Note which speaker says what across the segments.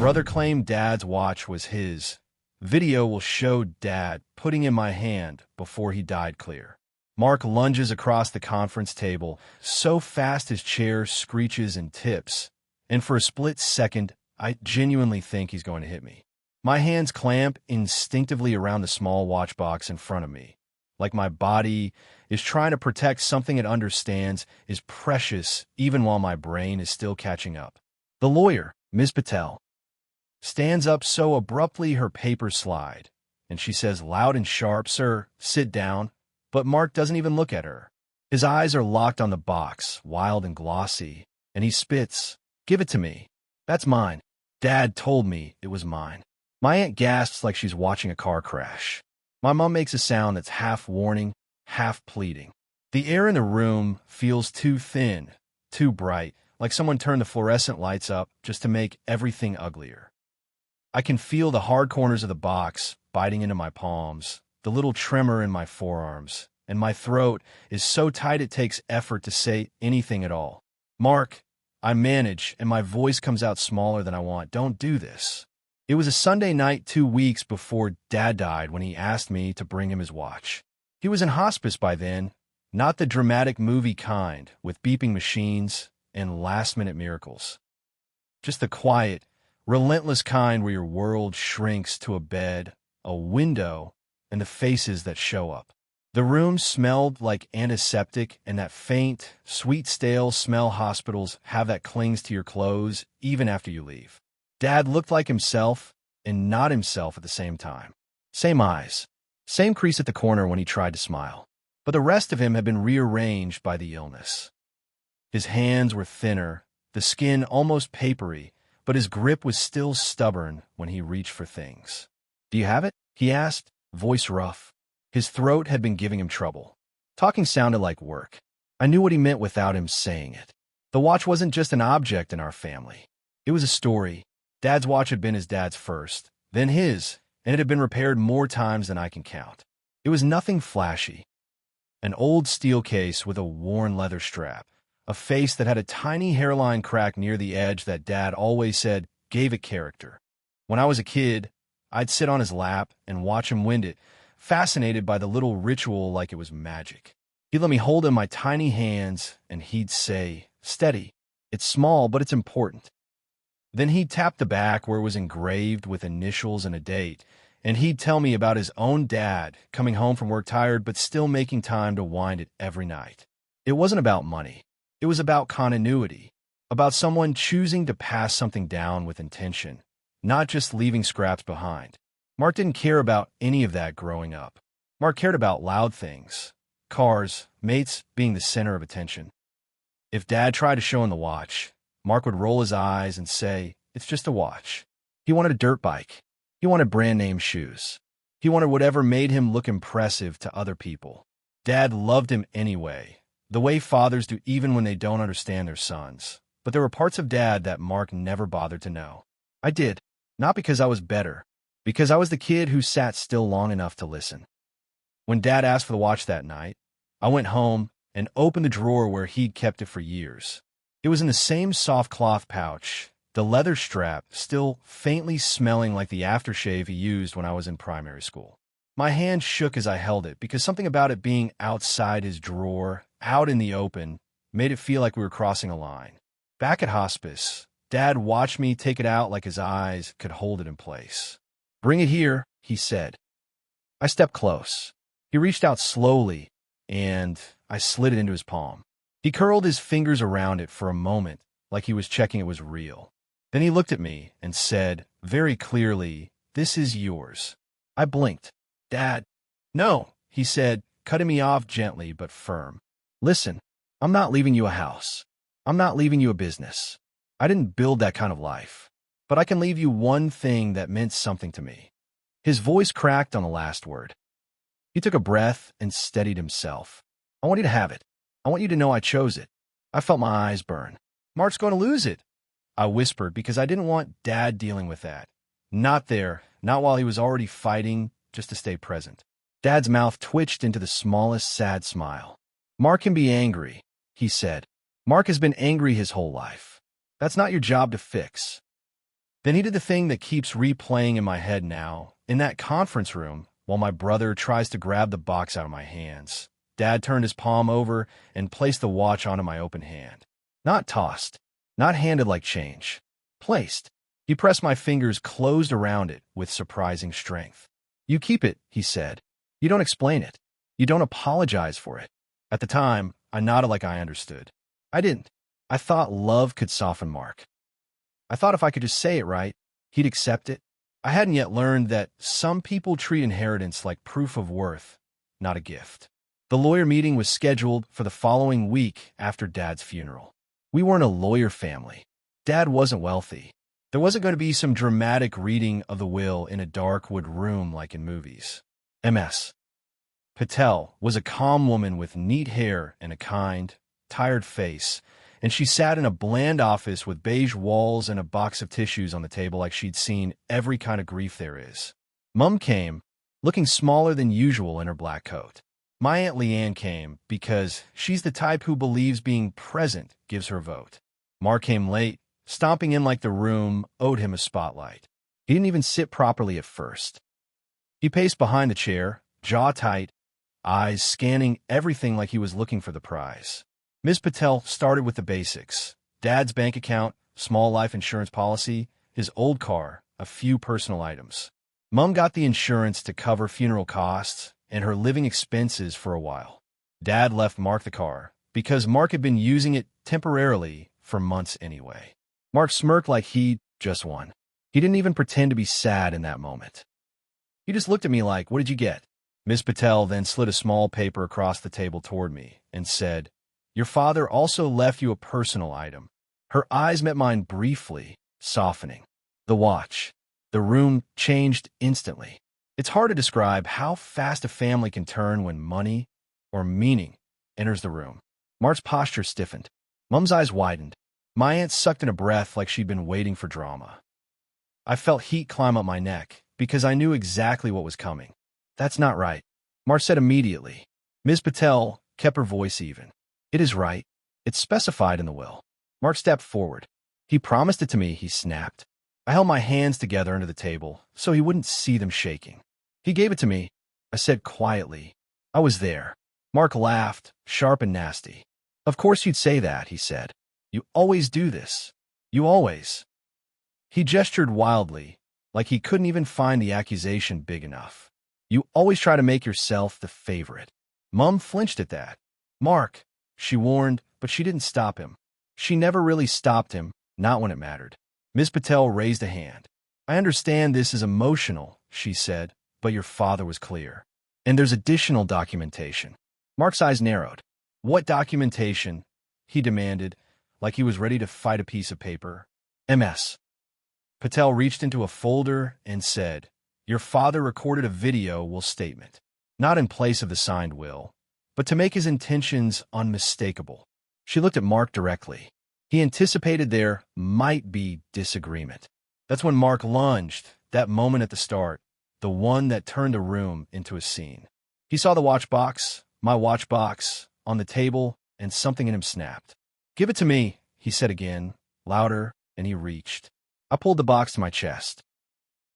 Speaker 1: Brother claimed Dad's watch was his. Video will show Dad putting in my hand before he died clear. Mark lunges across the conference table, so fast his chair screeches and tips, and for a split second, I genuinely think he's going to hit me. My hands clamp instinctively around the small watch box in front of me, like my body is trying to protect something it understands is precious even while my brain is still catching up. The lawyer, Ms. Patel, stands up so abruptly her papers slide, and she says loud and sharp, "Sir, sit down." But Mark doesn't even look at her. His eyes are locked on the box, wild and glossy, and he spits, "Give it to me. That's mine. Dad told me it was mine." My aunt gasps like she's watching a car crash. My mom makes a sound that's half warning, half pleading. The air in the room feels too thin, too bright, like someone turned the fluorescent lights up just to make everything uglier. I can feel the hard corners of the box biting into my palms, the little tremor in my forearms, and my throat is so tight it takes effort to say anything at all. "Mark," I manage, and my voice comes out smaller than I want. "Don't do this." It was a Sunday night 2 weeks before Dad died when he asked me to bring him his watch. He was in hospice by then, not the dramatic movie kind, with beeping machines and last-minute miracles. Just the quiet, relentless kind where your world shrinks to a bed, a window, and the faces that show up. The room smelled like antiseptic and that faint, sweet, stale smell hospitals have that clings to your clothes even after you leave. Dad looked like himself and not himself at the same time. Same eyes, same crease at the corner when he tried to smile. But the rest of him had been rearranged by the illness. His hands were thinner, the skin almost papery, but his grip was still stubborn when he reached for things. "Do you have it?" he asked, voice rough. His throat had been giving him trouble. Talking sounded like work. I knew what he meant without him saying it. The watch wasn't just an object in our family. It was a story. Dad's watch had been his dad's first, then his, and it had been repaired more times than I can count. It was nothing flashy. An old steel case with a worn leather strap, a face that had a tiny hairline crack near the edge that Dad always said gave it character. When I was a kid, I'd sit on his lap and watch him wind it, fascinated by the little ritual like it was magic. He'd let me hold it in my tiny hands, and he'd say, "Steady. It's small, but it's important." Then he'd tap the back where it was engraved with initials and a date, and he'd tell me about his own dad coming home from work tired but still making time to wind it every night. It wasn't about money. It was about continuity, about someone choosing to pass something down with intention, not just leaving scraps behind. Mark didn't care about any of that growing up. Mark cared about loud things, cars, mates being the center of attention. If Dad tried to show him the watch, Mark would roll his eyes and say, "It's just a watch." He wanted a dirt bike. He wanted brand-name shoes. He wanted whatever made him look impressive to other people. Dad loved him anyway, the way fathers do even when they don't understand their sons. But there were parts of Dad that Mark never bothered to know. I did, not because I was better, because I was the kid who sat still long enough to listen. When Dad asked for the watch that night, I went home and opened the drawer where he'd kept it for years. It was in the same soft cloth pouch, the leather strap still faintly smelling like the aftershave he used when I was in primary school. My hand shook as I held it because something about it being outside his drawer, out in the open, made it feel like we were crossing a line. Back at hospice, Dad watched me take it out like his eyes could hold it in place. "Bring it here," he said. I stepped close. He reached out slowly, and I slid it into his palm. He curled his fingers around it for a moment, like he was checking it was real. Then he looked at me and said, very clearly, "This is yours." I blinked. "Dad." "No," he said, cutting me off gently but firm. "Listen, I'm not leaving you a house. I'm not leaving you a business. I didn't build that kind of life. But I can leave you one thing that meant something to me." His voice cracked on the last word. He took a breath and steadied himself. "I want you to have it. I want you to know I chose it." I felt my eyes burn. "Mark's going to lose it," I whispered because I didn't want Dad dealing with that. Not there, not while he was already fighting just to stay present. Dad's mouth twitched into the smallest sad smile. "Mark can be angry," he said. "Mark has been angry his whole life. That's not your job to fix." Then he did the thing that keeps replaying in my head now. In that conference room, while my brother tries to grab the box out of my hands, Dad turned his palm over and placed the watch onto my open hand. Not tossed, not handed like change. Placed. He pressed my fingers closed around it with surprising strength. You keep it, he said. You don't explain it. You don't apologize for it. At the time, I nodded like I understood. I didn't. I thought love could soften Mark. I thought if I could just say it right, he'd accept it. I hadn't yet learned that some people treat inheritance like proof of worth, not a gift. The lawyer meeting was scheduled for the following week after Dad's funeral. We weren't a lawyer family. Dad wasn't wealthy. There wasn't going to be some dramatic reading of the will in a dark wood room like in movies. Ms. Patel was a calm woman with neat hair and a kind, tired face, and she sat in a bland office with beige walls and a box of tissues on the table like she'd seen every kind of grief there is. Mum came, looking smaller than usual in her black coat. My Aunt Leanne came because she's the type who believes being present gives her vote. Mark came late, stomping in like the room owed him a spotlight. He didn't even sit properly at first. He paced behind the chair, jaw tight, eyes scanning everything like he was looking for the prize. Ms. Patel started with the basics. Dad's bank account, small life insurance policy, his old car, a few personal items. Mum got the insurance to cover funeral costs and her living expenses for a while. Dad left Mark the car because Mark had been using it temporarily for months anyway. Mark smirked like he'd just won. He didn't even pretend to be sad in that moment. He just looked at me like, "What did you get?" Ms. Patel then slid a small paper across the table toward me and said, "Your father also left you a personal item." Her eyes met mine briefly, softening. The watch. The room changed instantly. It's hard to describe how fast a family can turn when money, or meaning, enters the room. Mark's posture stiffened. Mum's eyes widened. My aunt sucked in a breath like she'd been waiting for drama. I felt heat climb up my neck because I knew exactly what was coming. "That's not right," Mark said immediately. Ms. Patel kept her voice even. "It is right. It's specified in the will." Mark stepped forward. "He promised it to me," he snapped. I held my hands together under the table so he wouldn't see them shaking. "He gave it to me," I said quietly. "I was there." Mark laughed, sharp and nasty. "Of course you'd say that," he said. "You always do this. You always." He gestured wildly, like he couldn't even find the accusation big enough. "You always try to make yourself the favorite." Mum flinched at that. "Mark," she warned, but she didn't stop him. She never really stopped him, not when it mattered. Ms. Patel raised a hand. "I understand this is emotional," she said, "but your father was clear. And there's additional documentation." Mark's eyes narrowed. "What documentation?" he demanded, like he was ready to fight a piece of paper. Ms. Patel reached into a folder and said, "Your father recorded a video will statement, not in place of the signed will, but to make his intentions unmistakable." She looked at Mark directly. He anticipated there might be disagreement. That's when Mark lunged, that moment at the start, the one that turned the room into a scene. He saw the watch box, my watch box, on the table, and something in him snapped. "Give it to me," he said again, louder, and he reached. I pulled the box to my chest.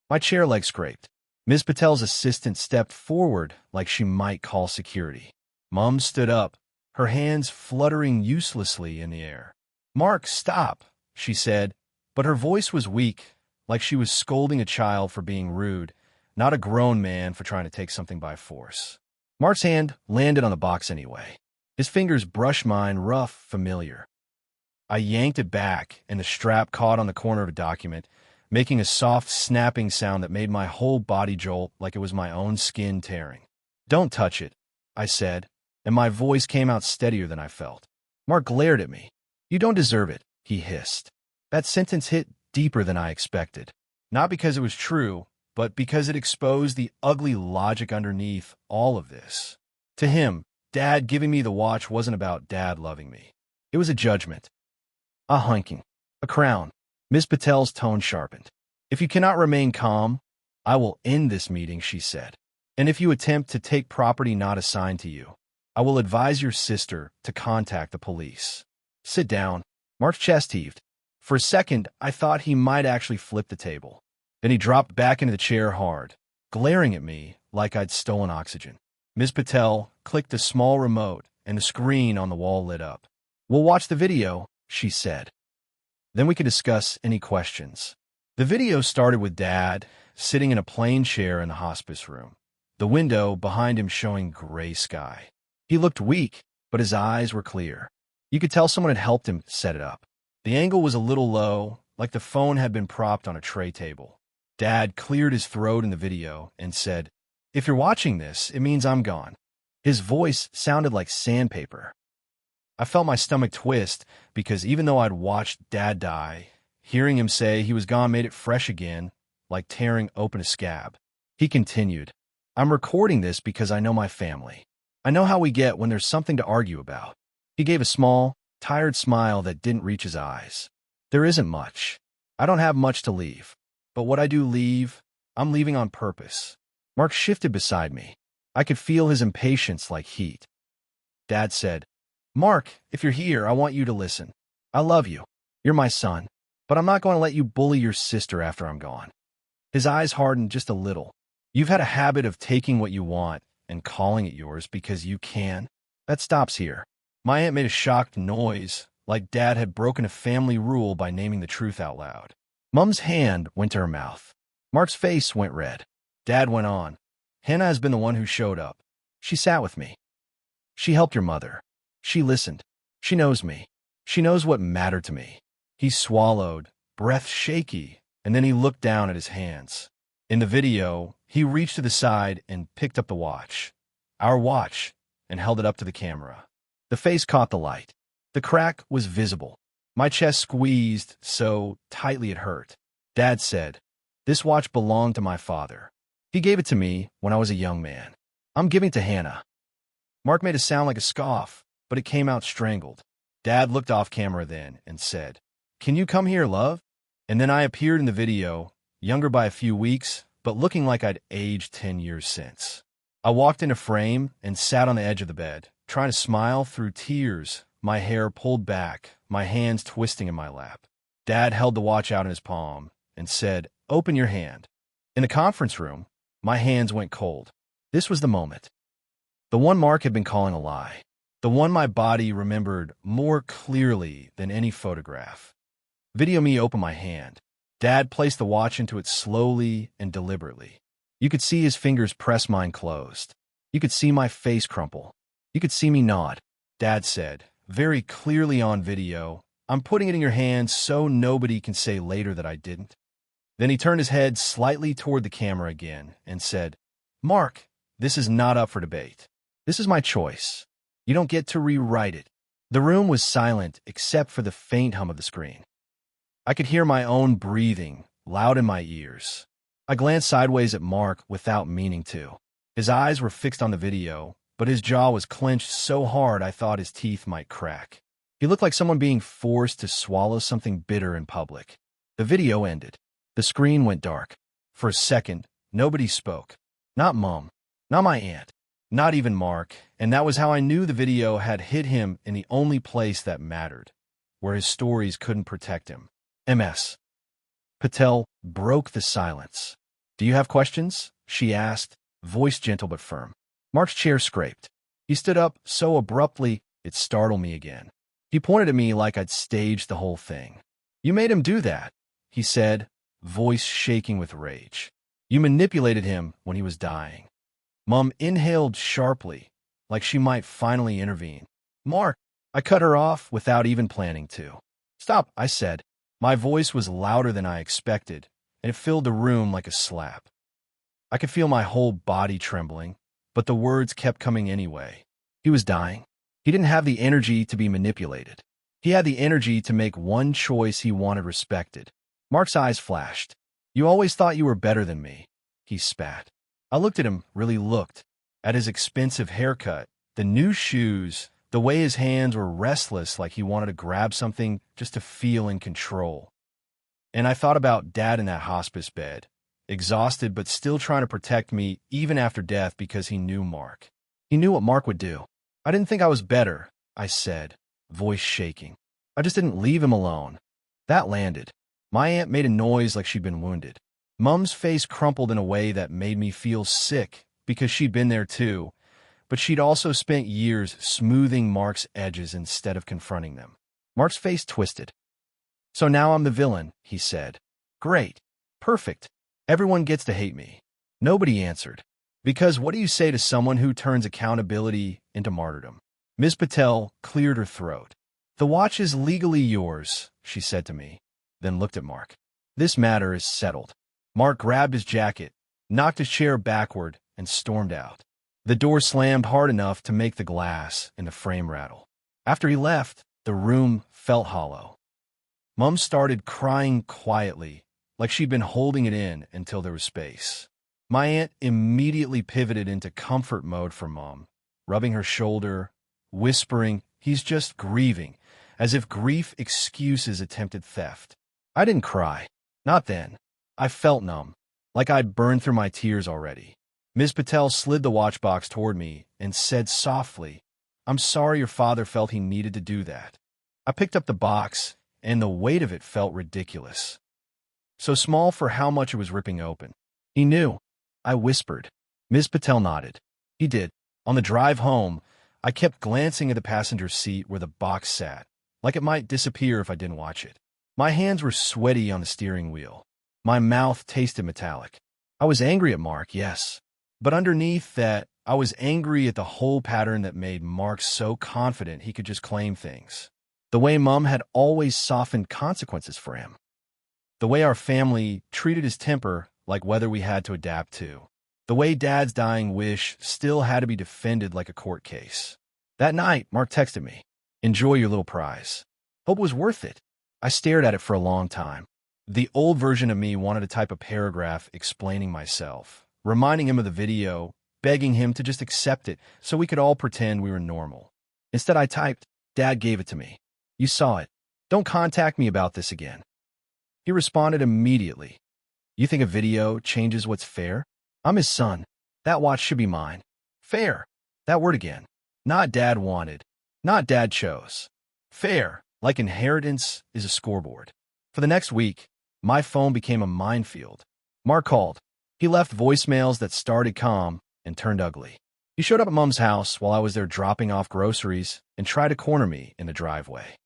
Speaker 1: My chair leg scraped. Ms. Patel's assistant stepped forward like she might call security. Mum stood up, her hands fluttering uselessly in the air. "Mark, stop," she said, but her voice was weak, like she was scolding a child for being rude, not a grown man for trying to take something by force. Mark's hand landed on the box anyway. His fingers brushed mine, rough, familiar. I yanked it back, and the strap caught on the corner of a document, making a soft snapping sound that made my whole body jolt like it was my own skin tearing. "Don't touch it," I said, and my voice came out steadier than I felt. Mark glared at me. "You don't deserve it," he hissed. That sentence hit deeper than I expected. Not because it was true, but because it exposed the ugly logic underneath all of this. To him, Dad giving me the watch wasn't about Dad loving me. It was a judgment. A hunking. A crown. Ms. Patel's tone sharpened. "If you cannot remain calm, I will end this meeting," she said. "And if you attempt to take property not assigned to you, I will advise your sister to contact the police." "Sit down." Mark's chest heaved. For a second, I thought he might actually flip the table. Then he dropped back into the chair hard, glaring at me like I'd stolen oxygen. Ms. Patel clicked a small remote, and the screen on the wall lit up. "We'll watch the video," she said. "Then we can discuss any questions." The video started with Dad sitting in a plain chair in the hospice room, the window behind him showing gray sky. He looked weak, but his eyes were clear. You could tell someone had helped him set it up. The angle was a little low, like the phone had been propped on a tray table. Dad cleared his throat in the video and said, "If you're watching this, it means I'm gone." His voice sounded like sandpaper. I felt my stomach twist because even though I'd watched Dad die, hearing him say he was gone made it fresh again, like tearing open a scab. He continued, "I'm recording this because I know my family. I know how we get when there's something to argue about." He gave a small, tired smile that didn't reach his eyes. "There isn't much. I don't have much to leave. But what I do leave, I'm leaving on purpose." Mark shifted beside me. I could feel his impatience like heat. Dad said, "Mark, if you're here, I want you to listen. I love you. You're my son. But I'm not going to let you bully your sister after I'm gone." His eyes hardened just a little. "You've had a habit of taking what you want and calling it yours because you can. That stops here." My aunt made a shocked noise, like Dad had broken a family rule by naming the truth out loud. Mum's hand went to her mouth. Mark's face went red. Dad went on, "Hannah has been the one who showed up. She sat with me. She helped your mother. She listened. She knows me. She knows what mattered to me." He swallowed, breath shaky, and then he looked down at his hands. In the video, he reached to the side and picked up the watch. Our watch, and held it up to the camera. The face caught the light. The crack was visible. My chest squeezed so tightly it hurt. Dad said, "This watch belonged to my father. He gave it to me when I was a young man. I'm giving it to Hannah." Mark made a sound like a scoff, but it came out strangled. Dad looked off camera then and said, "Can you come here, love?" And then I appeared in the video, younger by a few weeks, but looking like I'd aged 10 years since. I walked into frame and sat on the edge of the bed, trying to smile through tears, my hair pulled back, my hands twisting in my lap. Dad held the watch out in his palm and said, "Open your hand." In the conference room, my hands went cold. This was the moment. The one Mark had been calling a lie. The one my body remembered more clearly than any photograph. Video me open my hand. Dad placed the watch into it slowly and deliberately. You could see his fingers press mine closed. You could see my face crumple. You could see me nod. Dad said, very clearly on video, "I'm putting it in your hands so nobody can say later that I didn't." Then he turned his head slightly toward the camera again and said, "Mark, this is not up for debate. This is my choice. You don't get to rewrite it." The room was silent except for the faint hum of the screen. I could hear my own breathing, loud in my ears. I glanced sideways at Mark without meaning to. His eyes were fixed on the video, but his jaw was clenched so hard I thought his teeth might crack. He looked like someone being forced to swallow something bitter in public. The video ended. The screen went dark. For a second, nobody spoke. Not Mom, not my aunt, not even Mark, and that was how I knew the video had hit him in the only place that mattered, where his stories couldn't protect him. Ms. Patel broke the silence. "Do you have questions?" she asked, voice gentle but firm. Mark's chair scraped. He stood up so abruptly it startled me again. He pointed at me like I'd staged the whole thing. "You made him do that," he said, voice shaking with rage. "You manipulated him when he was dying." Mom inhaled sharply, like she might finally intervene. "Mark," I cut her off without even planning to. "Stop," I said. My voice was louder than I expected, and it filled the room like a slap. I could feel my whole body trembling, but the words kept coming anyway. He was dying. He didn't have the energy to be manipulated. He had the energy to make one choice he wanted respected. Mark's eyes flashed. "You always thought you were better than me," he spat. I looked at him, really looked, at his expensive haircut, the new shoes, the way his hands were restless like he wanted to grab something just to feel in control. And I thought about Dad in that hospice bed, exhausted but still trying to protect me even after death because he knew Mark. He knew what Mark would do. "I didn't think I was better," I said, voice shaking. "I just didn't leave him alone." That landed. My aunt made a noise like she'd been wounded. Mum's face crumpled in a way that made me feel sick because she'd been there too, but she'd also spent years smoothing Mark's edges instead of confronting them. Mark's face twisted. "So now I'm the villain," he said. "Great. Perfect. Everyone gets to hate me." Nobody answered. Because what do you say to someone who turns accountability into martyrdom? Ms. Patel cleared her throat. "The watch is legally yours," she said to me, then looked at Mark. "This matter is settled." Mark grabbed his jacket, knocked his chair backward, and stormed out. The door slammed hard enough to make the glass in the frame rattle. After he left, the room felt hollow. Mum started crying quietly, like she'd been holding it in until there was space. My aunt immediately pivoted into comfort mode for Mum, rubbing her shoulder, whispering, "He's just grieving," as if grief excuses attempted theft. I didn't cry. Not then. I felt numb, like I'd burned through my tears already. Ms. Patel slid the watch box toward me and said softly, "I'm sorry your father felt he needed to do that." I picked up the box, and the weight of it felt ridiculous. So small for how much it was ripping open. "He knew," I whispered. Ms. Patel nodded. "He did." On the drive home, I kept glancing at the passenger seat where the box sat, like it might disappear if I didn't watch it. My hands were sweaty on the steering wheel. My mouth tasted metallic. I was angry at Mark, yes. But underneath that, I was angry at the whole pattern that made Mark so confident he could just claim things. The way Mum had always softened consequences for him. The way our family treated his temper like whether we had to adapt to. The way Dad's dying wish still had to be defended like a court case. That night, Mark texted me, "Enjoy your little prize." Hope it was worth it. I stared at it for a long time. The old version of me wanted to type a paragraph explaining myself, reminding him of the video, begging him to just accept it so we could all pretend we were normal. Instead, I typed, "Dad gave it to me. You saw it. Don't contact me about this again." He responded immediately. "You think a video changes what's fair? I'm his son. That watch should be mine." Fair. That word again. Not Dad wanted. Not Dad chose. Fair, like inheritance, is a scoreboard. For the next week, my phone became a minefield. Mark called. He left voicemails that started calm and turned ugly. He showed up at Mum's house while I was there dropping off groceries and tried to corner me in the driveway.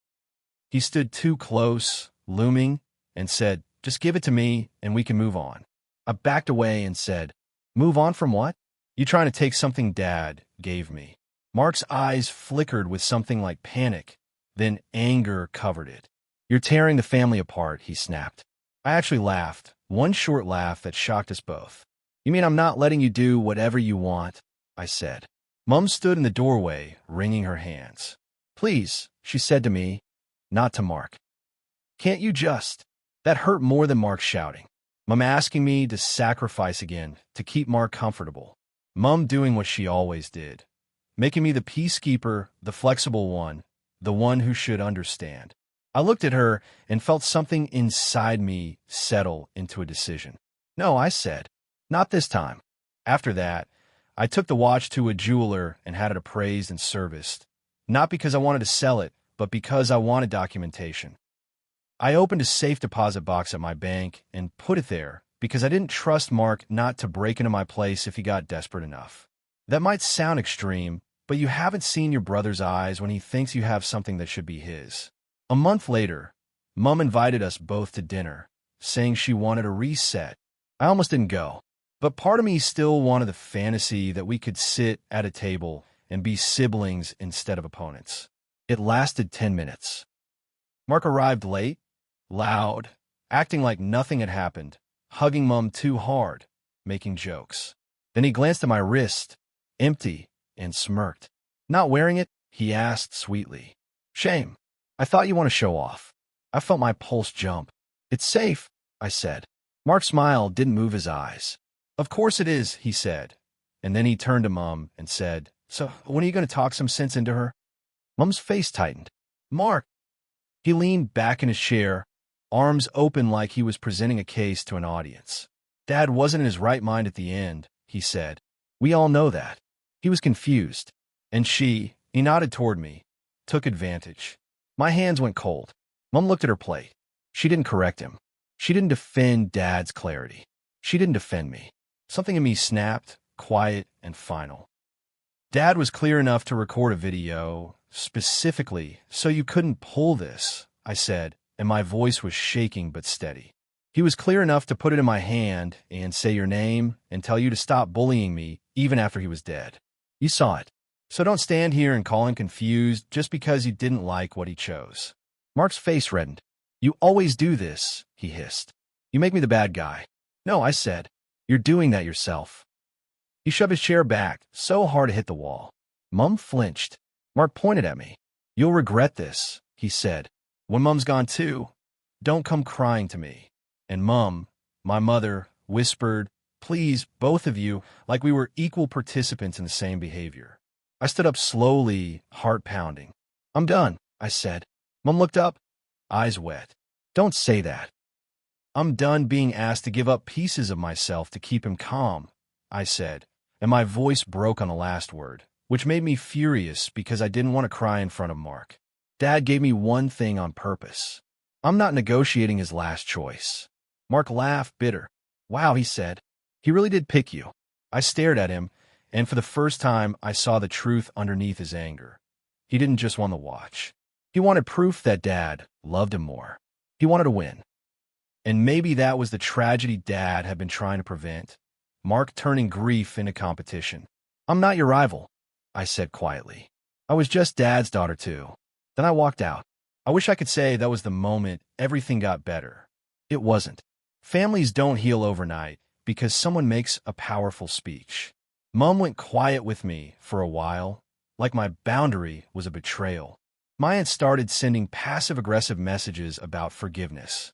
Speaker 1: He stood too close, looming, and said, "Just give it to me and we can move on." I backed away and said, "Move on from what? You trying to take something Dad gave me?" Mark's eyes flickered with something like panic, then anger covered it. "You're tearing the family apart," he snapped. I actually laughed, one short laugh that shocked us both. "You mean I'm not letting you do whatever you want?" I said. Mum stood in the doorway, wringing her hands. "Please," she said to me, not to Mark. "Can't you just?" That hurt more than Mark shouting. Mum asking me to sacrifice again to keep Mark comfortable. Mum doing what she always did, making me the peacekeeper, the flexible one, the one who should understand. I looked at her and felt something inside me settle into a decision. "No," I said. "Not this time." After that, I took the watch to a jeweler and had it appraised and serviced. Not because I wanted to sell it, but because I wanted documentation. I opened a safe deposit box at my bank and put it there because I didn't trust Mark not to break into my place if he got desperate enough. That might sound extreme, but you haven't seen your brother's eyes when he thinks you have something that should be his. A month later, Mum invited us both to dinner, saying she wanted a reset. I almost didn't go, but part of me still wanted the fantasy that we could sit at a table and be siblings instead of opponents. It lasted 10 minutes. Mark arrived late, loud, acting like nothing had happened, hugging Mum too hard, making jokes. Then he glanced at my wrist, empty, and smirked. "Not wearing it?" he asked sweetly. "Shame. I thought you want to show off." I felt my pulse jump. "It's safe," I said. Mark's smile didn't move his eyes. "Of course it is," he said. And then he turned to Mum and said, "So when are you going to talk some sense into her?" Mum's face tightened. "Mark." He leaned back in his chair, arms open like he was presenting a case to an audience. "Dad wasn't in his right mind at the end," he said. "We all know that." He was confused. And he nodded toward me, took advantage. My hands went cold. Mum looked at her plate. She didn't correct him. She didn't defend Dad's clarity. She didn't defend me. Something in me snapped, quiet and final. Dad was clear enough to record a video, specifically, so you couldn't pull this, I said, and my voice was shaking but steady. He was clear enough to put it in my hand and say your name and tell you to stop bullying me even after he was dead. You saw it. So don't stand here and call him confused just because you didn't like what he chose. Mark's face reddened. You always do this, he hissed. You make me the bad guy. No, I said. You're doing that yourself. He shoved his chair back so hard it hit the wall. Mum flinched. Mark pointed at me. You'll regret this, he said. When Mum's gone too, don't come crying to me. And Mum, my mother, whispered, please, both of you, like we were equal participants in the same behavior. I stood up slowly, heart pounding. I'm done, I said. Mum looked up, eyes wet. Don't say that. I'm done being asked to give up pieces of myself to keep him calm, I said, and my voice broke on the last word, which made me furious because I didn't want to cry in front of Mark. Dad gave me one thing on purpose. I'm not negotiating his last choice. Mark laughed, bitter. Wow, he said. He really did pick you. I stared at him, and for the first time, I saw the truth underneath his anger. He didn't just want to watch. He wanted proof that Dad loved him more. He wanted to win. And maybe that was the tragedy Dad had been trying to prevent. Mark turning grief into competition. I'm not your rival, I said quietly. I was just Dad's daughter too. Then I walked out. I wish I could say that was the moment everything got better. It wasn't. Families don't heal overnight because someone makes a powerful speech. Mum went quiet with me for a while, like my boundary was a betrayal. My aunt started sending passive-aggressive messages about forgiveness.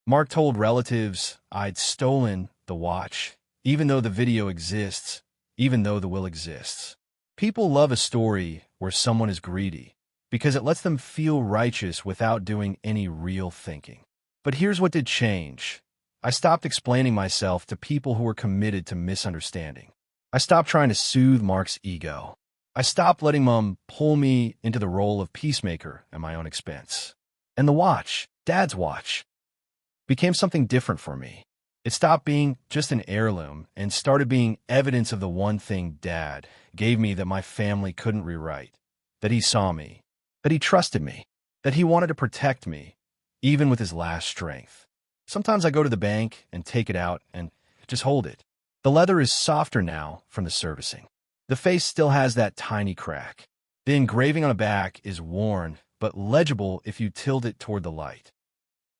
Speaker 1: Mark told relatives I'd stolen the watch, even though the video exists, even though the will exists. People love a story where someone is greedy because it lets them feel righteous without doing any real thinking. But here's what did change. I stopped explaining myself to people who were committed to misunderstanding. I stopped trying to soothe Mark's ego. I stopped letting Mum pull me into the role of peacemaker at my own expense. And the watch, Dad's watch, became something different for me. It stopped being just an heirloom and started being evidence of the one thing Dad gave me that my family couldn't rewrite, that he saw me, that he trusted me, that he wanted to protect me, even with his last strength. Sometimes I go to the bank and take it out and just hold it. The leather is softer now from the servicing. The face still has that tiny crack. The engraving on the back is worn, but legible if you tilt it toward the light.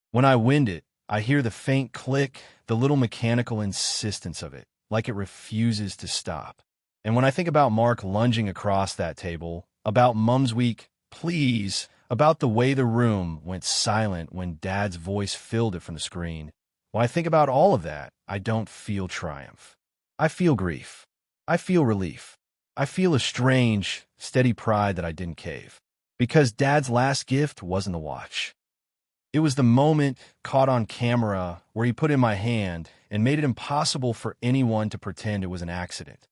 Speaker 1: When I wind it, I hear the faint click, the little mechanical insistence of it, like it refuses to stop. And when I think about Mark lunging across that table, about Mum's weak please, about the way the room went silent when Dad's voice filled it from the screen, when I think about all of that, I don't feel triumph. I feel grief. I feel relief. I feel a strange, steady pride that I didn't cave. Because Dad's last gift wasn't the watch. It was the moment caught on camera where he put in my hand and made it impossible for anyone to pretend it was an accident.